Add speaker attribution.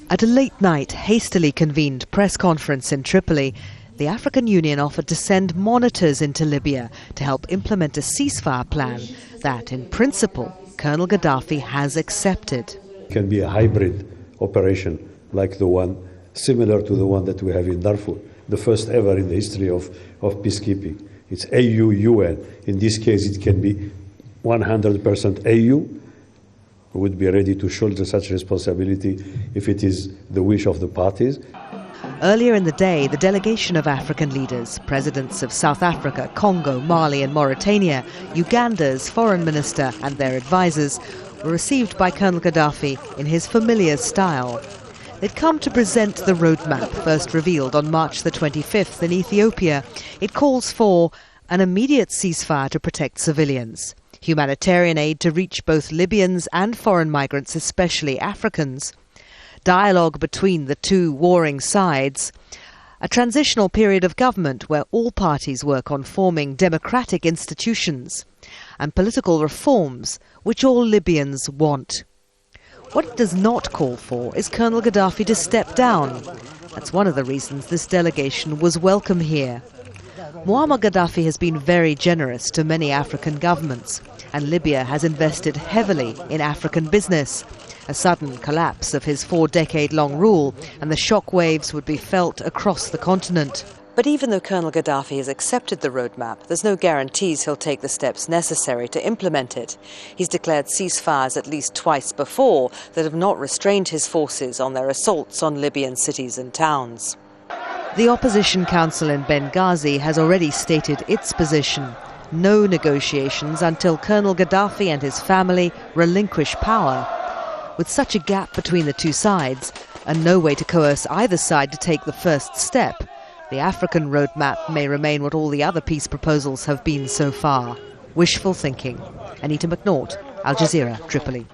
Speaker 1: At a late-night, hastily convened press conference in Tripoli, the African Union offered to send monitors into Libya to help implement a ceasefire plan that, in principle, Colonel Gaddafi has accepted.
Speaker 2: It can be a hybrid operation like the one, similar to the one that we have in Darfur, the first ever in the history of peacekeeping. It's AU-UN. In this case, it can be 100% AU. We would be ready to shoulder such responsibility if it is the wish of the parties.
Speaker 1: Earlier in the day, the delegation of African leaders, presidents of South Africa, Congo, Mali and Mauritania, Uganda's foreign minister and their advisors, were received by Colonel Gaddafi in his familiar style. They'd come to present the roadmap, first revealed on March the 25th in Ethiopia. It calls for an immediate ceasefire to protect civilians, humanitarian aid to reach both Libyans and foreign migrants, especially Africans, dialogue between the two warring sides, a transitional period of government where all parties work on forming democratic institutions, and political reforms which all Libyans want. What it does not call for is Colonel Gaddafi to step down. That's one of the reasons this delegation was welcome here. Muammar Gaddafi has been very generous to many African governments, and Libya has invested heavily in African business. A sudden collapse of his 4-decade-long rule, and the shock waves would be felt across the continent. But even though Colonel Gaddafi has accepted the roadmap, there's no guarantees he'll take the steps necessary to implement it. He's declared ceasefires at least twice before that have not restrained his forces on their assaults on Libyan cities and towns. The opposition council in Benghazi has already stated its position. No negotiations until Colonel Gaddafi and his family relinquish power. With such a gap between the two sides, and no way to coerce either side to take the first step, the African roadmap may remain what all the other peace proposals have been so far: wishful thinking. Anita McNaught, Al Jazeera, Tripoli.